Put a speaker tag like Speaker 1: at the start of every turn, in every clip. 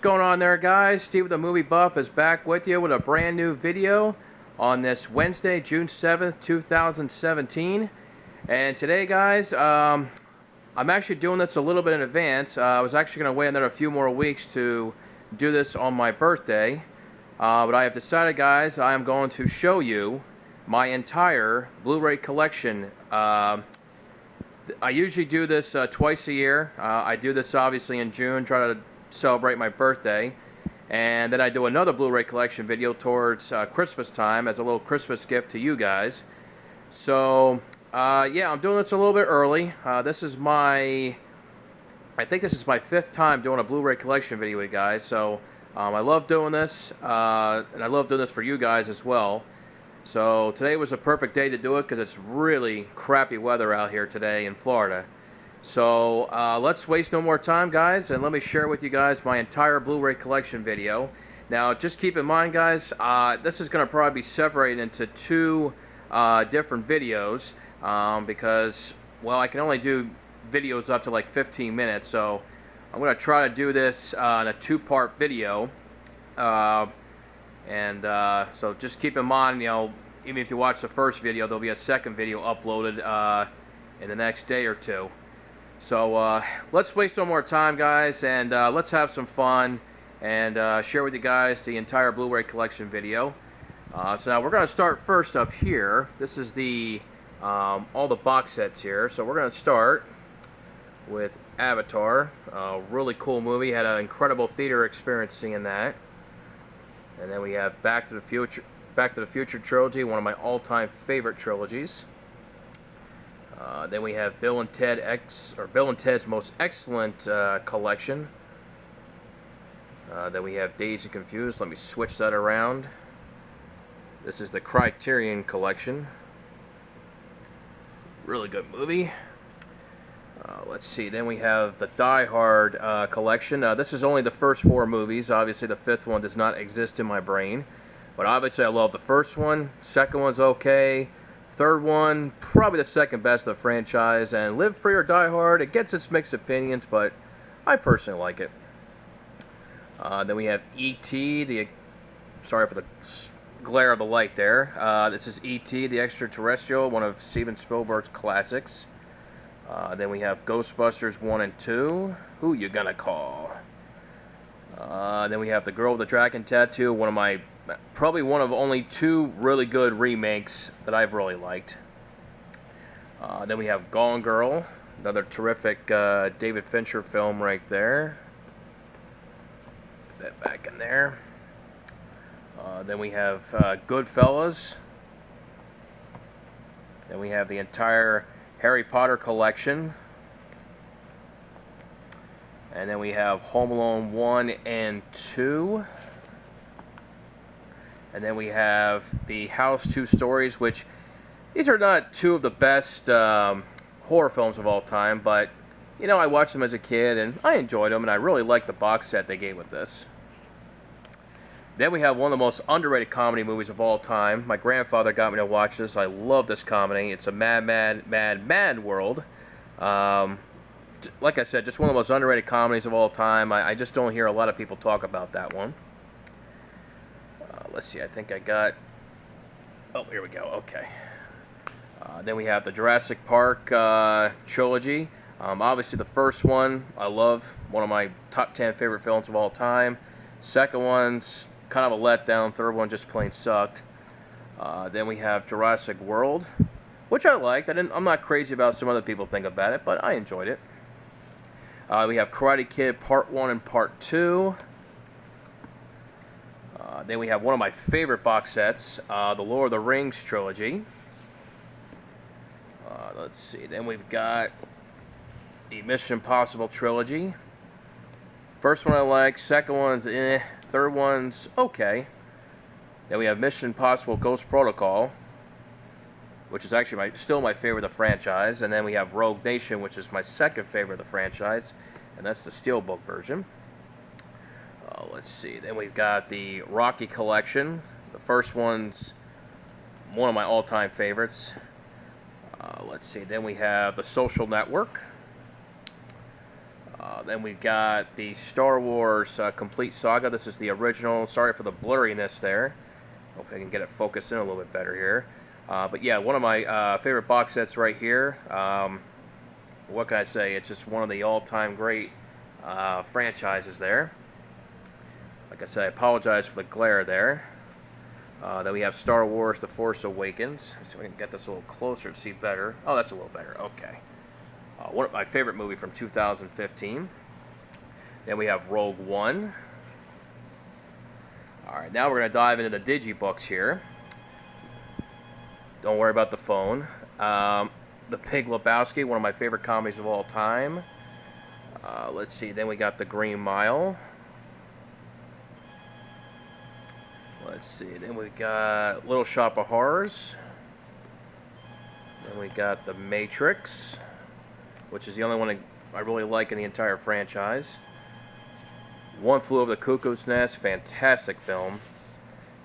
Speaker 1: going on there, guys? Steve the Movie Buff is back with you with a brand new video on this Wednesday, June 7th, 2017. And today, guys, I'm actually doing this a little bit in advance. I was actually going to wait another few more weeks to do this on my birthday. But I have decided, guys, I am going to show you my entire Blu-ray collection. I usually do this twice a year. I do this obviously in June, try to celebrate my birthday, and then I do another Blu-ray collection video towards Christmas time as a little Christmas gift to you guys. So yeah, I'm doing this a little bit early. I think this is my 5th time doing a Blu-ray collection video with you guys. So I love doing this, and I love doing this for you guys as well. So today was a perfect day to do it because it's really crappy weather out here today in Florida. So let's waste no more time, guys, and let me share with you guys my entire Blu-ray collection video. Now, just keep in mind, guys, this is going to probably be separated into two different videos because, well, I can only do videos up to like 15 minutes. So I'm going to try to do this in a two-part video. So just keep in mind, you know, even if you watch the first video, there'll be a second video uploaded in the next day or two. So let's waste no more time, guys, and let's have some fun and share with you guys the entire Blu-ray collection video. So now we're going to start first up here. This is the all the box sets here. So we're going to start with Avatar. Really cool movie. Had an incredible theater experience seeing that. And then we have Back to the Future trilogy, one of my all-time favorite trilogies. Then we have Bill and Ted's Most Excellent Collection. Then we have Dazed and Confused. Let me switch that around. This is the Criterion Collection. Really good movie. Let's see, then we have the Die Hard collection. This is only the first 4 movies. Obviously, the 5th one does not exist in my brain. But obviously, I love the first one. Second one's okay. Third one, probably the second best of the franchise. And Live Free or Die Hard, it gets its mixed opinions, but I personally like it. Then we have E.T., sorry for the glare of the light there. This is E.T., the Extraterrestrial, one of Steven Spielberg's classics. Then we have Ghostbusters 1 and 2. Who you gonna call? Then we have The Girl with the Dragon Tattoo, probably one of only 2 really good remakes that I've really liked. Then we have Gone Girl, another terrific David Fincher film right there. Put that back in there. Then we have Goodfellas. Then we have the entire Harry Potter collection. And then we have Home Alone 1 and 2. And then we have The House, Two Stories, which these are not 2 of the best horror films of all time, but, you know, I watched them as a kid and I enjoyed them, and I really liked the box set they gave with this. Then we have one of the most underrated comedy movies of all time. My grandfather got me to watch this. I love this comedy. It's a Mad World. Like I said, just one of the most underrated comedies of all time. I just don't hear a lot of people talk about that one. Let's see, I think I got... Oh, here we go. Okay. Then we have the Jurassic Park trilogy. Obviously, the first one I love. One of my top 10 favorite films of all time. Second one's kind of a letdown. Third one just plain sucked. Then we have Jurassic World, which I liked. I'm not crazy about some other people think about it, but I enjoyed it. We have Karate Kid Part 1 and Part 2. Then we have one of my favorite box sets, the Lord of the Rings trilogy. Let's see. Then we've got the Mission Impossible trilogy. First one I like. Second one's eh. Third one's okay. Then we have Mission Impossible Ghost Protocol, which is actually still my favorite of the franchise. And then we have Rogue Nation, which is my second favorite of the franchise, and that's the Steelbook version. Let's see. Then we've got the Rocky collection. The first one's one of my all-time favorites. Let's see. Then we have The Social Network. Then we got the Star Wars Complete Saga. This is the original. Sorry for the blurriness there. Hopefully I can get it focused in a little bit better here. But yeah, one of my favorite box sets right here. What can I say? It's just one of the all-time great franchises there. Like I said, I apologize for the glare there. Then we have Star Wars The Force Awakens. Let's see if we can get this a little closer to see better. Oh, that's a little better. Okay. One of my favorite movie from 2015. Then we have Rogue One. Alright, now we're going to dive into the Digibooks here. Don't worry about the phone. The Big Lebowski, one of my favorite comedies of all time. Let's see, then we got The Green Mile. Let's see, then we got Little Shop of Horrors. Then we got The Matrix, which is the only one I really like in the entire franchise. One Flew Over the Cuckoo's Nest, fantastic film.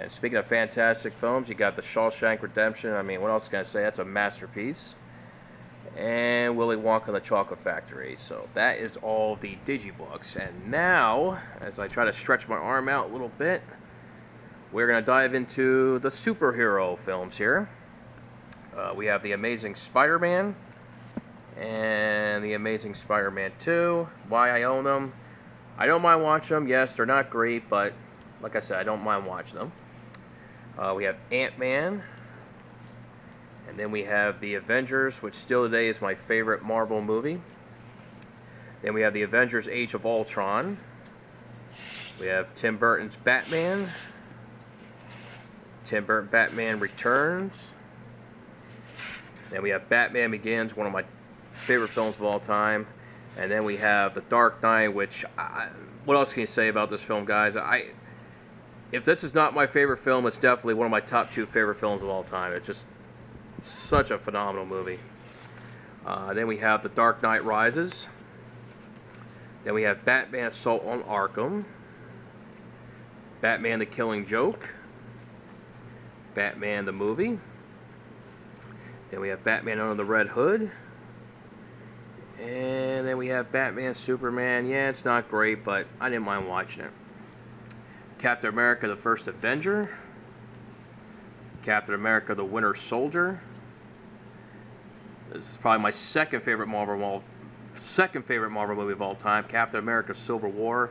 Speaker 1: And speaking of fantastic films, you got The Shawshank Redemption. I mean, what else can I say? That's a masterpiece. And Willy Wonka and the Chocolate Factory. So that is all the Digibooks. And now, as I try to stretch my arm out a little bit, we're going to dive into the superhero films here. We have The Amazing Spider-Man and The Amazing Spider-Man 2. Why I own them? I don't mind watching them. Yes, they're not great, but like I said, I don't mind watching them. We have Ant-Man. And then we have The Avengers, which still today is my favorite Marvel movie. Then we have The Avengers Age of Ultron. We have Tim Burton's Batman. Tim Burton Batman Returns. Then we have Batman Begins, one of my favorite films of all time. And then we have The Dark Knight, which, what else can you say about this film, guys? If this is not my favorite film, it's definitely one of my top 2 favorite films of all time. It's just such a phenomenal movie. Then we have The Dark Knight Rises. Then we have Batman Assault on Arkham. Batman the Killing Joke. Batman the Movie. Then we have Batman Under the Red Hood. And then we have Batman Superman. Yeah, it's not great, but I didn't mind watching it. Captain America the First Avenger. Captain America the Winter Soldier. This is probably my second favorite Marvel movie of all time. Captain America Civil War.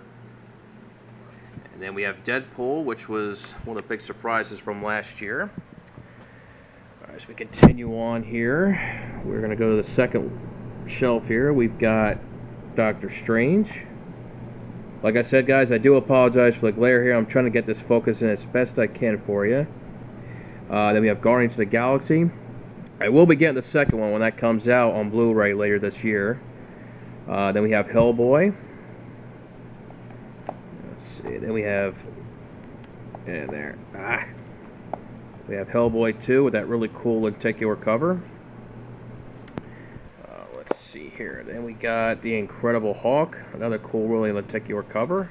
Speaker 1: And then we have Deadpool, which was one of the big surprises from last year. Alright, as we continue on here, we're going to go to the second shelf here. We've got Doctor Strange. Like I said, guys, I do apologize for the glare here. I'm trying to get this focused in as best I can for you. Then we have Guardians of the Galaxy. I will be getting the second one when that comes out on Blu-ray later this year. Then we have Hellboy. Let's see. Then we have... Yeah, there. We have Hellboy 2 with that really cool lenticular cover. Let's see here. Then we got The Incredible Hulk. Another cool, really lenticular cover.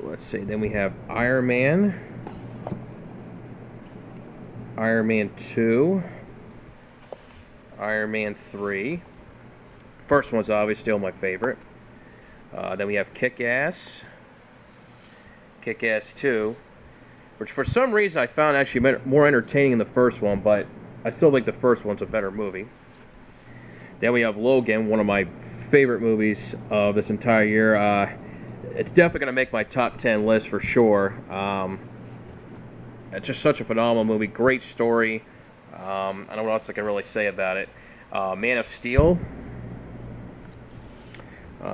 Speaker 1: Let's see. Then we have Iron Man. Iron Man 2. Iron Man 3. First one's obviously still my favorite. Then we have Kick-Ass. Kick-Ass 2. Which for some reason I found actually more entertaining than the first one, but I still think the first one's a better movie. Then we have Logan, one of my favorite movies of this entire year. It's definitely going to make my top 10 list for sure. It's just such a phenomenal movie. Great story. I don't know what else I can really say about it. Man of Steel.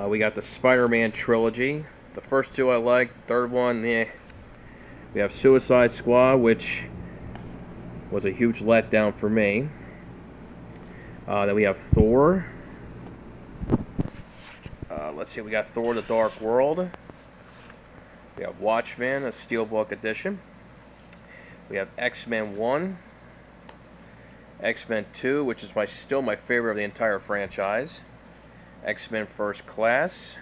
Speaker 1: We got the Spider-Man trilogy. The first 2 I liked. Third one, eh. We have Suicide Squad, which was a huge letdown for me. Then we have Thor. Let's see, we got Thor: The Dark World. We have Watchmen, a Steelbook edition. We have X-Men 1. X-Men 2, which is still my favorite of the entire franchise. X-Men First Class.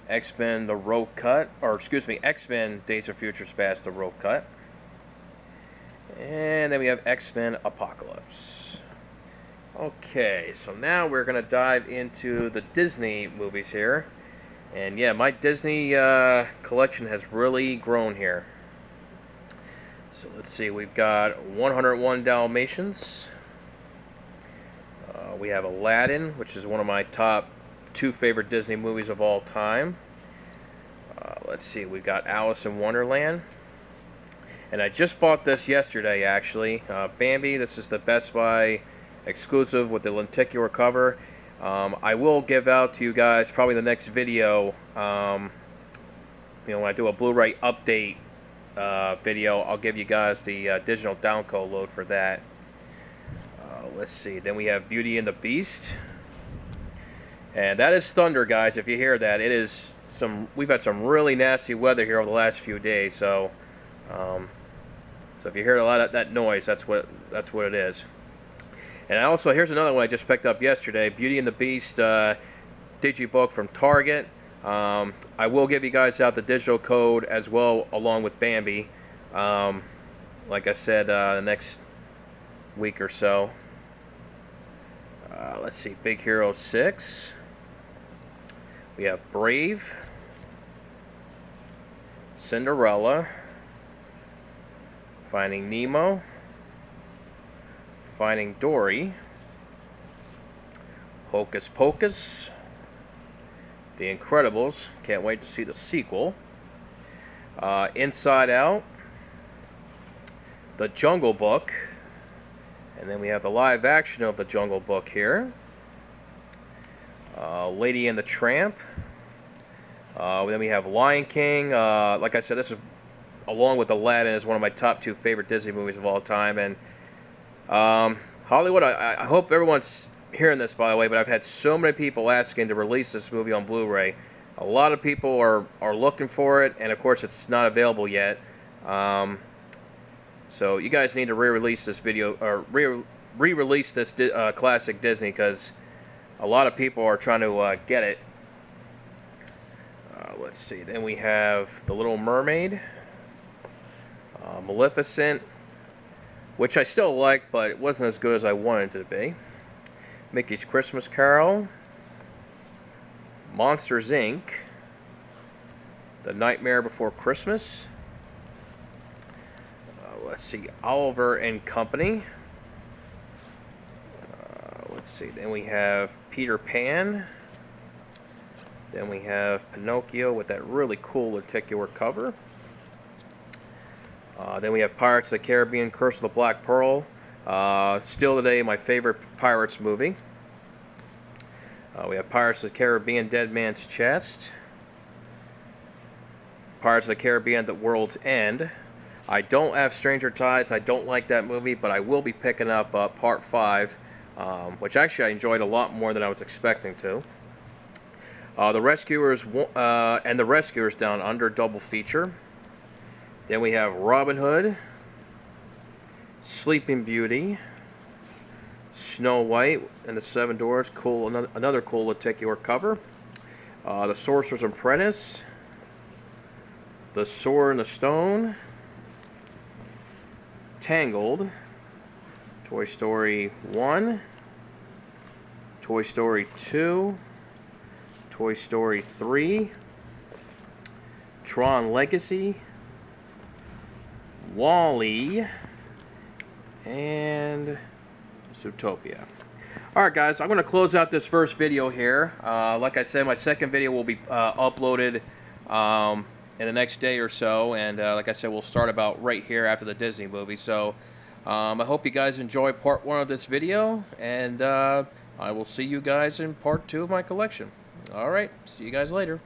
Speaker 1: X-Men The Road Cut, or excuse me, X-Men Days of Future Past The Road Cut. And then we have X-Men Apocalypse. Okay, so now we're going to dive into the Disney movies here. And yeah, my Disney collection has really grown here. So let's see, we've got 101 Dalmatians. We have Aladdin, which is one of my top 2 favorite Disney movies of all time. Let's see, we've got Alice in Wonderland. And I just bought this yesterday, actually. Bambi, this is the Best Buy exclusive with the lenticular cover. I will give out to you guys probably the next video. When I do a Blu-ray update video, I'll give you guys the digital download for that. Let's see. Then we have Beauty and the Beast, and that is thunder, guys. If you hear that, it is some. We've had some really nasty weather here over the last few days, so if you hear a lot of that noise, that's what it is. And also, here's another one I just picked up yesterday, Beauty and the Beast digibook from Target. I will give you guys out the digital code as well, along with Bambi. Like I said, the next week or so. Let's see, Big Hero 6. We have Brave, Cinderella, Finding Nemo, Finding Dory, Hocus Pocus, The Incredibles, can't wait to see the sequel, Inside Out, The Jungle Book, and then we have the live action of The Jungle Book here, Lady and the Tramp, then we have Lion King. Like I said, this is, along with Aladdin, is one of my top 2 favorite Disney movies of all time. And Hollywood, I hope everyone's hearing this, by the way, but I've had so many people asking to release this movie on Blu-ray. A lot of people are looking for it, and of course it's not available yet. So you guys need to re-release this video, or re-release this classic Disney, because a lot of people are trying to get it. Let's see. Then we have The Little Mermaid, Maleficent, which I still like, but it wasn't as good as I wanted it to be. Mickey's Christmas Carol, Monsters, Inc., The Nightmare Before Christmas. Let's see, Oliver and Company. Let's see, then we have Peter Pan. Then we have Pinocchio with that really cool lenticular cover. Then we have Pirates of the Caribbean, Curse of the Black Pearl. Still today my favorite Pirates movie. We have Pirates of the Caribbean, Dead Man's Chest. Pirates of the Caribbean, The World's End. I don't have Stranger Tides. I don't like that movie, but I will be picking up Part 5, which actually I enjoyed a lot more than I was expecting to. The Rescuers and The Rescuers Down Under, double feature. Then we have Robin Hood, Sleeping Beauty, Snow White and the Seven Dwarfs, cool, another cool lenticular cover. The Sorcerer's Apprentice, The Sword and the Stone, Tangled, Toy Story 1, Toy Story 2, Toy Story 3, Tron Legacy, WALL-E, and Zootopia. Alright guys, I'm going to close out this first video here. Like I said, my second video will be uploaded in the next day or so, and like I said, we'll start about right here after the Disney movie. So I hope you guys enjoy part 1 of this video, and I will see you guys in part 2 of my collection. Alright, see you guys later.